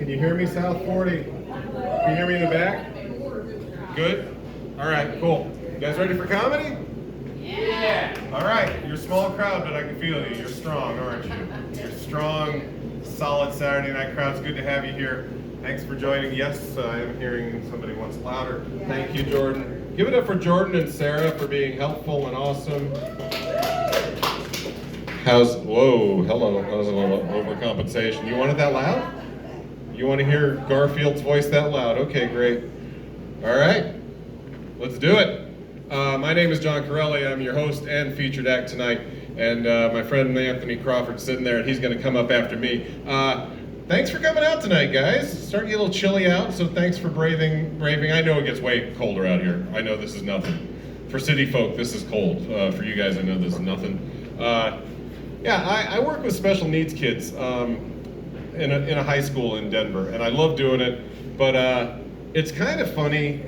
Can you hear me, South 40? Can you hear me in the back? Good? All right, cool. You guys ready for comedy? Yeah. All right, you're a small crowd, but I can feel you. You're strong, aren't you? You're strong, solid Saturday night crowd. It's good to have you here. Thanks for joining. Yes, I am hearing somebody wants louder. Thank you, Jordan. Give it up for Jordan and Sarah for being helpful and awesome. Whoa, hello. That was a little overcompensation. You want it that loud? You want to hear Garfield's voice that loud? Okay, great. All right, let's do it. My name is John Corelli. I'm your host and featured act tonight. And my friend Anthony Crawford's sitting there, and he's going to come up after me. Thanks for coming out tonight, guys. It's starting to get a little chilly out, so thanks for braving. I know it gets way colder out here. I know this is nothing. For city folk, this is cold. For you guys, I know this is nothing. I work with special needs kids in a high school in Denver, and I love doing it, but it's kind of funny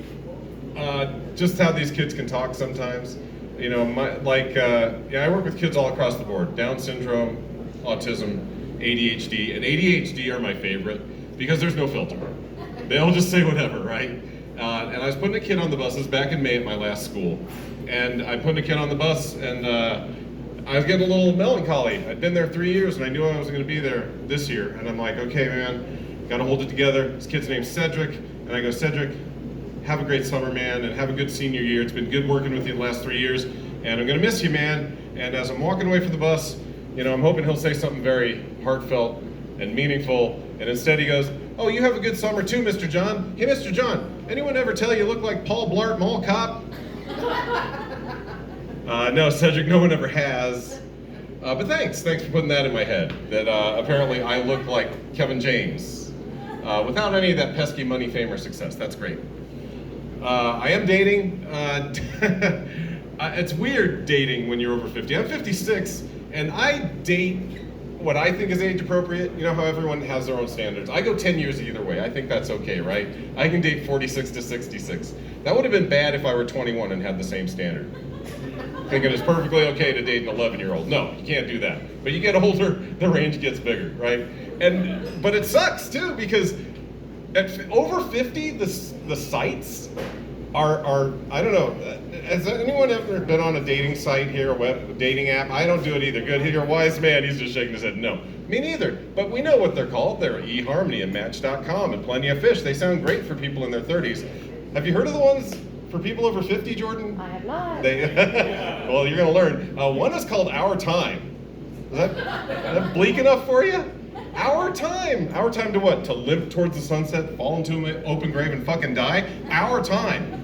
just how these kids can talk sometimes. You know, I work with kids all across the board: Down syndrome, autism, ADHD, and ADHD are my favorite because there's no filter. They'll just say whatever, right? And I was putting a kid on the bus. This was back in May at my last school, and I put a kid on the bus, and I was getting a little melancholy. I'd been there 3 years, and I knew I was going to be there this year. And I'm like, okay, man, got to hold it together. This kid's name's Cedric, and I go, Cedric, have a great summer, man, and have a good senior year. It's been good working with you the last 3 years, and I'm going to miss you, man. And as I'm walking away from the bus, you know, I'm hoping he'll say something very heartfelt and meaningful. And instead he goes, oh, you have a good summer too, Mr. John. Hey, Mr. John, anyone ever tell you look like Paul Blart Mall Cop? No, Cedric, no one ever has. But thanks for putting that in my head, that apparently I look like Kevin James without any of that pesky money, fame, or success. That's great. I am dating. It's weird dating when you're over 50. I'm 56, and I date what I think is age appropriate. You know how everyone has their own standards. I go 10 years either way. I think that's okay, right? I can date 46 to 66. That would have been bad if I were 21 and had the same standard. Thinking it's perfectly okay to date an 11-year-old. No, you can't do that. But you get older, the range gets bigger, right? But it sucks too, because at over 50, the sites are I don't know. Has anyone ever been on a dating site here, a web dating app? I don't do it either. Good, you're a wise man. He's just shaking his head. No, me neither. But we know what they're called. They're eHarmony and Match.com and Plenty of Fish. They sound great for people in their 30s. Have you heard of the ones for people over 50, Jordan? I have not. Well, you're going to learn. One is called Our Time. Is that bleak enough for you? Our Time. Our time to what? To live towards the sunset, fall into an open grave, and fucking die? Our Time.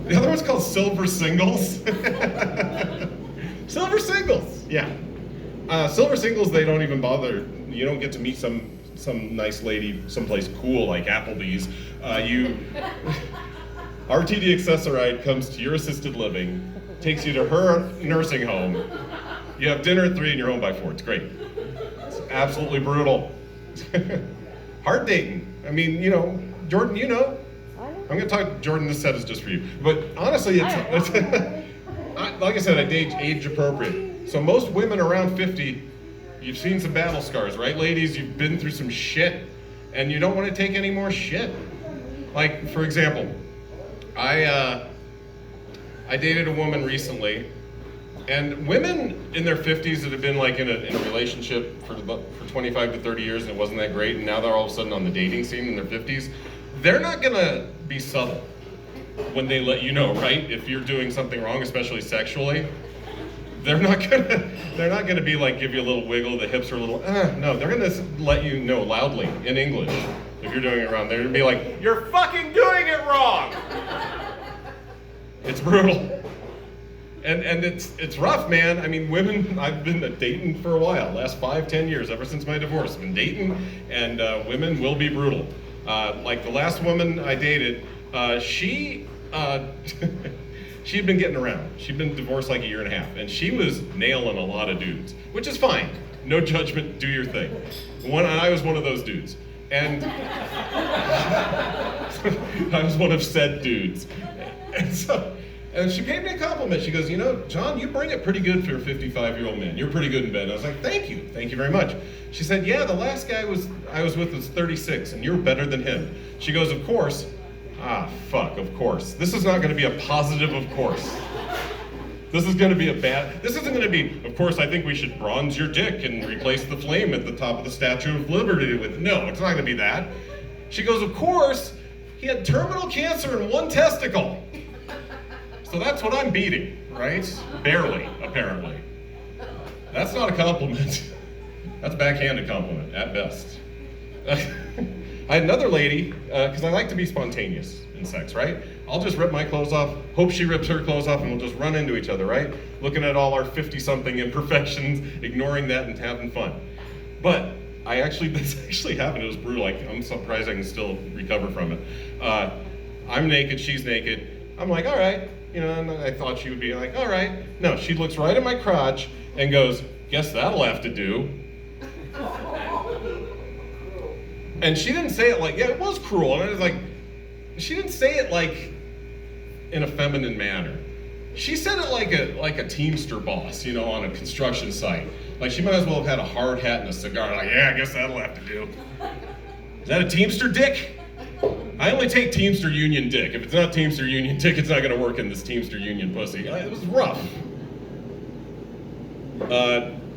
The other one's called Silver Singles. Silver Singles, yeah. Silver Singles, they don't even bother. You don't get to meet some nice lady someplace cool like Applebee's. RTD Accessoride comes to your assisted living, takes you to her nursing home. You have dinner at 3 and you're home by 4. It's great. It's absolutely brutal. Hard dating. I mean, you know, Jordan, you know. I'm going to talk, Jordan, this set is just for you. But honestly, it's like I said, I date age appropriate. So most women around 50, you've seen some battle scars, right, ladies? You've been through some shit, and you don't want to take any more shit. Like, for example, I dated a woman recently, and women in their 50s that have been like in a relationship for 25 to 30 years and it wasn't that great, and now they're all of a sudden on the dating scene in their 50s, they're not gonna be subtle when they let you know, right? If you're doing something wrong, especially sexually, they're not gonna be like give you a little wiggle, the hips are a little, no, they're gonna let you know loudly in English if you're doing it wrong. They're gonna be like, you're fucking doing it wrong! It's brutal. And it's rough, man. I mean, women, I've been dating for a while, last 5-10 years, ever since my divorce. I've been dating, and women will be brutal. Like the last woman I dated, she'd been getting around. She'd been divorced like 1.5 years, and she was nailing a lot of dudes, which is fine. No judgment, do your thing. I was one of those dudes. And I was one of said dudes. And so And she paid me a compliment. She goes, you know, John, you bring it pretty good for a 55-year-old man. You're pretty good in bed. And I was like, thank you very much. She said, yeah, the last guy I was with was 36, and you're better than him. She goes, of course. Of course. This is not going to be a positive of course. This is going to be this isn't going to be, of course, I think we should bronze your dick and replace the flame at the top of the Statue of Liberty with. No, it's not going to be that. She goes, of course, he had terminal cancer in one testicle. So that's what I'm beating, right? Barely, apparently. That's not a compliment. That's a backhanded compliment, at best. I had another lady, because I like to be spontaneous in sex, right? I'll just rip my clothes off, hope she rips her clothes off, and we'll just run into each other, right? Looking at all our 50-something imperfections, ignoring that and having fun. But this actually happened, it was brutal. I'm surprised I can still recover from it. I'm naked, she's naked. I'm like, all right. You know, and I thought she would be like, all right. No, she looks right at my crotch and goes, guess that'll have to do. And she didn't say it like, yeah, it was cruel. And I was like, she didn't say it like in a feminine manner. She said it like a Teamster boss, you know, on a construction site. Like she might as well have had a hard hat and a cigar. Like, yeah, I guess that'll have to do. Is that a Teamster dick? I only take Teamster Union dick. If it's not Teamster Union dick, it's not gonna work in this Teamster Union pussy. It was rough.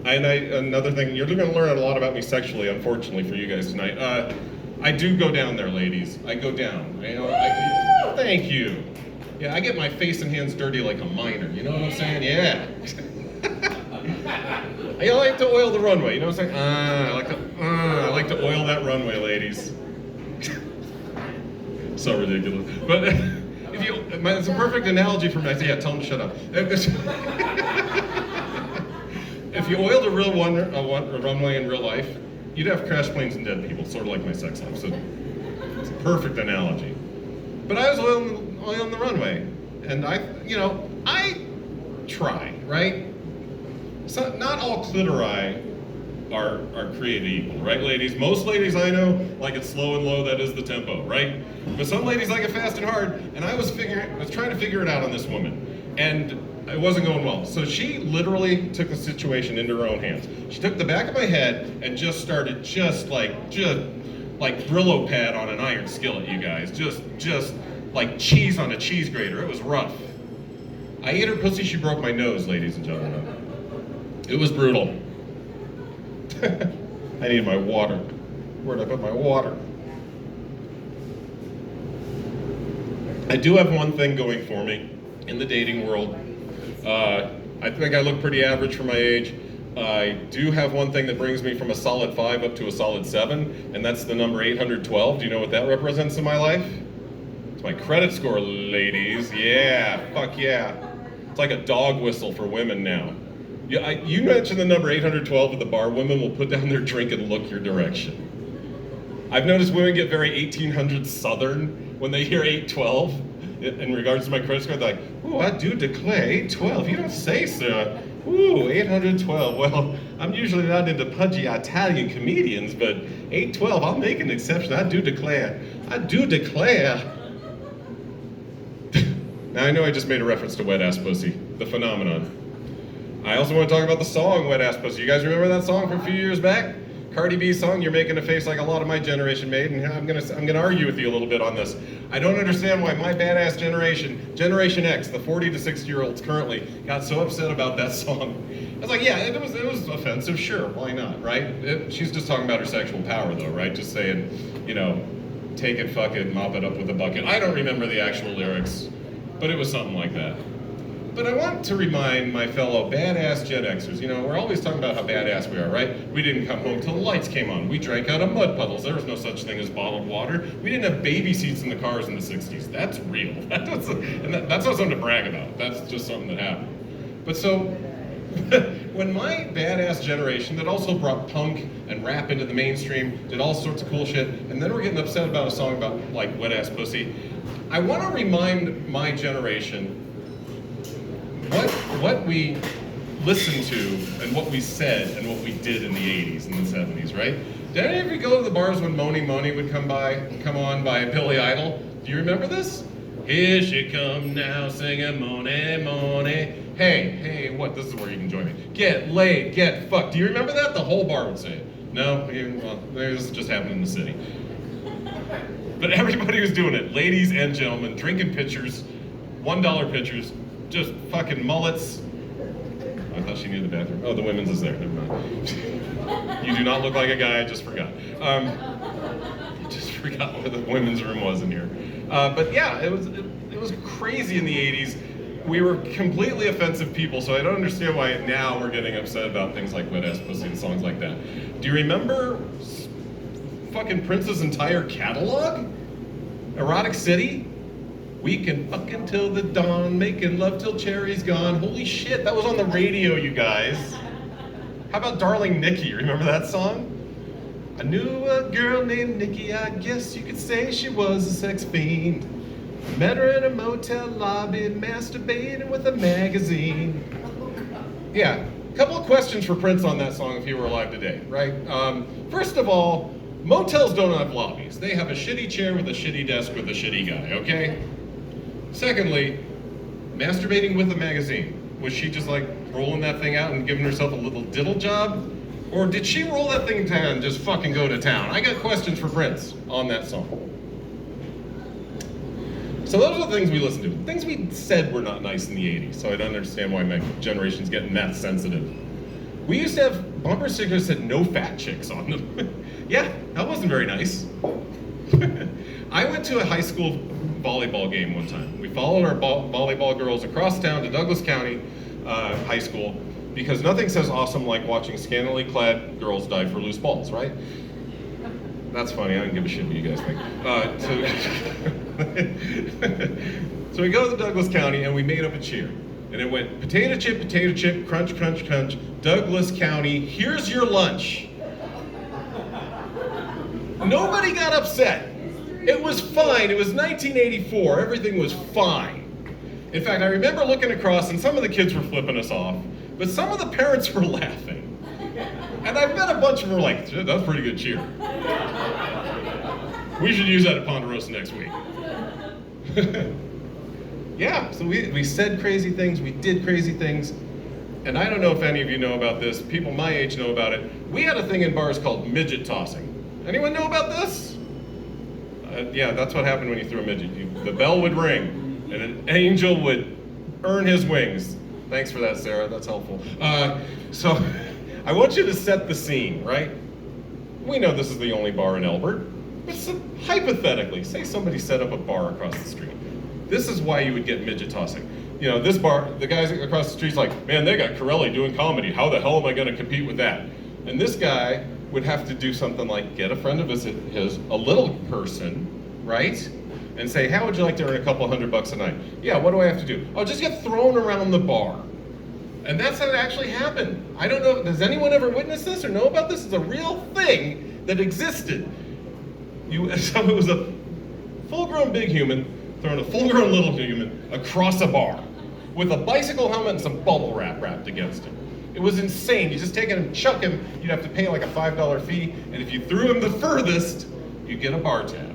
Another thing, you're gonna learn a lot about me sexually, unfortunately for you guys tonight. I do go down there, ladies. I go down. Thank you. Yeah, I get my face and hands dirty like a miner. You know what I'm saying? Yeah. I like to oil the runway. You know what I'm saying? I like to oil that runway, ladies. So ridiculous. But it's a perfect analogy for me. I say, yeah, tell them to shut up. If you oiled a real runway in real life, you'd have crash planes and dead people, sort of like my sex life. So it's a perfect analogy. But I was oiling the runway, and I try, right? So not all clitori are created equal, right, ladies? Most ladies I know like it slow and low, that is the tempo, right? But some ladies like it fast and hard, and I was trying to figure it out on this woman, and it wasn't going well. So she literally took the situation into her own hands. She took the back of my head and just started just like Brillo pad on an iron skillet, you guys. Just like cheese on a cheese grater. It was rough. I ate her pussy, she broke my nose, ladies and gentlemen. It was brutal. I needed my water. Where'd I put my water? I do have one thing going for me in the dating world. I think I look pretty average for my age. I do have one thing that brings me from a solid 5 up to a solid 7, and that's the number 812. Do you know what that represents in my life? It's my credit score, ladies. Yeah, fuck yeah. It's like a dog whistle for women now. You mention the number 812 at the bar, women will put down their drink and look your direction. I've noticed women get very 1800s Southern when they hear 812. In regards to my credit score, they're like, ooh, I do declare 812. You don't say, sir. Ooh, 812. Well, I'm usually not into pudgy Italian comedians, but 812, I'll make an exception. I do declare. I do declare. Now, I know I just made a reference to Wet Ass Pussy, the phenomenon. I also want to talk about the song Wet Ass Pussy. You guys remember that song from a few years back? Cardi B's song, You're Making a Face Like a Lot of My Generation Made, and I'm gonna argue with you a little bit on this. I don't understand why my badass generation, Generation X, the 40 to 60-year-olds currently, got so upset about that song. I was like, yeah, it was offensive, sure, why not, right? She's just talking about her sexual power though, right? Just saying, take it, fuck it, mop it up with a bucket. I don't remember the actual lyrics, but it was something like that. But I want to remind my fellow badass Gen Xers, we're always talking about how badass we are, right? We didn't come home till the lights came on. We drank out of mud puddles. There was no such thing as bottled water. We didn't have baby seats in the cars in the 60s. That's real. That's not something to brag about. That's just something that happened. But so, when my badass generation that also brought punk and rap into the mainstream, did all sorts of cool shit, and then we're getting upset about a song about, like, wet ass pussy, I want to remind my generation what we listened to and what we said and what we did in the 80s and the 70s, right? Did any of you go to the bars when Moni Moni would come on by Billy Idol? Do you remember this? Here she come now, singing Monet, Monet. Hey, what? This is where you can join me. Get laid, get fucked. Do you remember that? The whole bar would say it. No? Well, this just happened in the city. But everybody was doing it. Ladies and gentlemen, drinking pitchers, $1 pitchers, just fucking mullets. I thought she knew the bathroom. Oh, the women's is there. Never mind. You do not look like a guy. I just forgot. Just forgot where the women's room was in here. But yeah, it was crazy in the 80s. We were completely offensive people, so I don't understand why now we're getting upset about things like Wet Ass Pussy and songs like that. Do you remember fucking Prince's entire catalog? Erotic City? We can fuck until the dawn, making love till cherry's gone. Holy shit, that was on the radio, you guys. How about Darling Nikki? Remember that song? I knew a girl named Nikki, I guess you could say she was a sex fiend. Met her in a motel lobby, masturbating with a magazine. Yeah, a couple of questions for Prince on that song if he were alive today, right? First of all, motels don't have lobbies. They have a shitty chair with a shitty desk with a shitty guy, okay? Secondly, masturbating with a magazine. Was she just like rolling that thing out and giving herself a little diddle job? Or did she roll that thing down and just fucking go to town? I got questions for Prince on that song. So those are the things we listened to. Things we said were not nice in the 80s, so I don't understand why my generation's getting that sensitive. We used to have bumper stickers that said no fat chicks on them. Yeah, that wasn't very nice. I went to a high school volleyball game one time. We followed our volleyball girls across town to Douglas County High School because nothing says awesome like watching scantily clad girls dive for loose balls, right? That's funny, I don't give a shit what you guys think. So we go to Douglas County and we made up a cheer. And it went potato chip, crunch, crunch, crunch, Douglas County, here's your lunch. Nobody got upset. It was fine. It was 1984. Everything was fine. In fact, I remember looking across and some of the kids were flipping us off, but some of the parents were laughing. And I bet a bunch of them were like, that's a pretty good cheer. We should use that at Ponderosa next week. Yeah, so we said crazy things, we did crazy things, and I don't know if any of you know about this, people my age know about it. We had a thing in bars called midget tossing. Anyone know about this? Yeah, that's what happened when you threw a midget. The bell would ring, and an angel would earn his wings. Thanks for that, Sarah, that's helpful. So, I want you to set the scene, right? We know this is the only bar in Elbert, but hypothetically, say somebody set up a bar across the street. This is why you would get midget tossing. You know, this bar, the guys across the street's like, man, they got Corelli doing comedy. How the hell am I gonna compete with that? And this guy would have to do something like get a friend of his, a little person, right? And say, how would you like to earn a couple $100 a night? Yeah, what do I have to do? I'll just get thrown around the bar. And that's how it actually happened. I don't know, does anyone ever witness this or know about this? It's a real thing that existed. So it was a full-grown big human throwing a full-grown little human across a bar with a bicycle helmet and some bubble wrap wrapped against him. It was insane. You just take him and chuck him, you'd have to pay like a $5 fee, and if you threw him the furthest, you'd get a bar tab.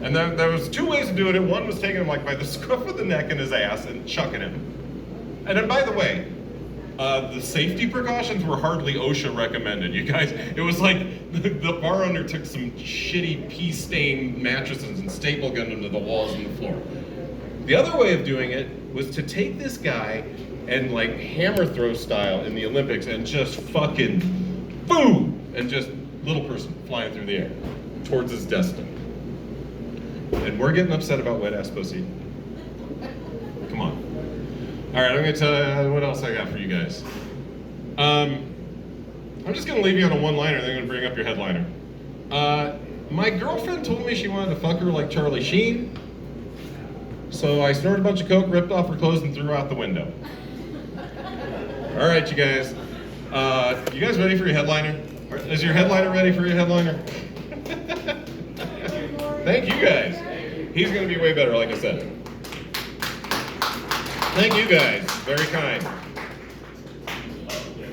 And then there was two ways of doing it. One was taking him like by the scruff of the neck and his ass and chucking him. And then by the way, the safety precautions were hardly OSHA recommended, you guys. It was like the bar owner took some shitty pee-stained mattresses and staple gunned them to the walls and the floor. The other way of doing it was to take this guy and like hammer throw style in the Olympics and just fucking boom, and just little person flying through the air towards his destiny. And we're getting upset about wet ass pussy. Come on. All right, I'm gonna tell you what else I got for you guys. I'm just gonna leave you on a one-liner, then I'm gonna bring up your headliner. My girlfriend told me she wanted to fuck her like Charlie Sheen, so I snorted a bunch of coke, ripped off her clothes, and threw her out the window. All right, you guys. You guys ready for your headliner? Is your headliner ready for your headliner? Thank you guys. He's gonna be way better, like I said. Thank you guys, very kind.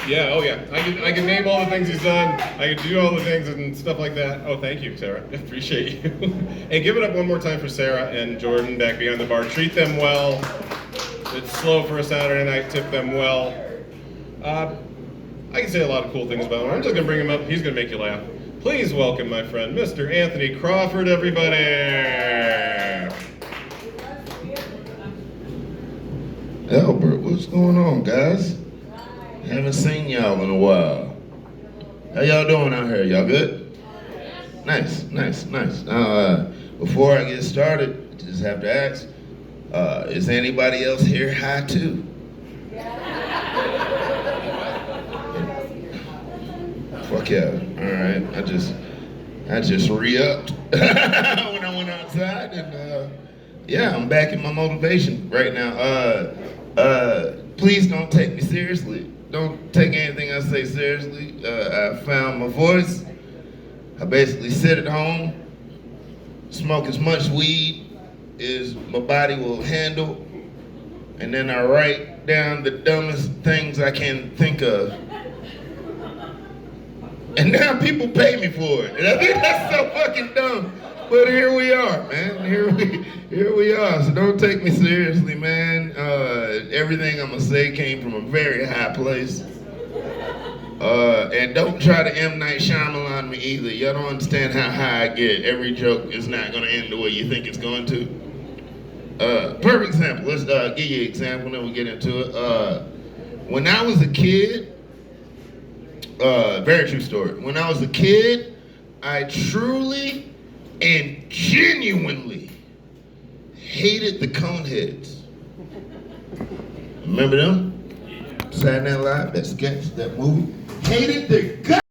Yeah, oh yeah. I can name all the things he's done. I can do all the things and stuff like that. Oh, thank you, Sarah. I appreciate you. Hey, give it up one more time for Sarah and Jordan back behind the bar. Treat them well. It's slow for a Saturday night. Tip them well. I can say a lot of cool things about him. I'm just going to bring him up. He's going to make you laugh. Please welcome my friend, Mr. Anthony Crawford, everybody. Elbert, what's going on, guys? Haven't seen y'all in a while. How y'all doing out here? Y'all good? Nice, nice, nice. Now, before I get started, I just have to ask, is anybody else here high too? Fuck yeah. All right. I just re-upped when I went outside, and yeah, I'm back in my motivation right now. Please don't take me seriously. Don't take anything I say seriously. I found my voice. I basically sit at home, smoke as much weed as my body will handle, and then I write down the dumbest things I can think of. And now people pay me for it. And I think that's so fucking dumb. But here we are, man. Here we are. So don't take me seriously, man. Everything I'm gonna say came from a very high place. And don't try to M. Night Shyamalan me either. Y'all don't understand how high I get. Every joke is not gonna end the way you think it's going to. Perfect example. Let's give you an example, then we'll get into it. When I was a kid, very true story. When I was a kid, I truly and genuinely hated the Coneheads. Remember them? Saturday Night Live, that sketch, that movie. Hated the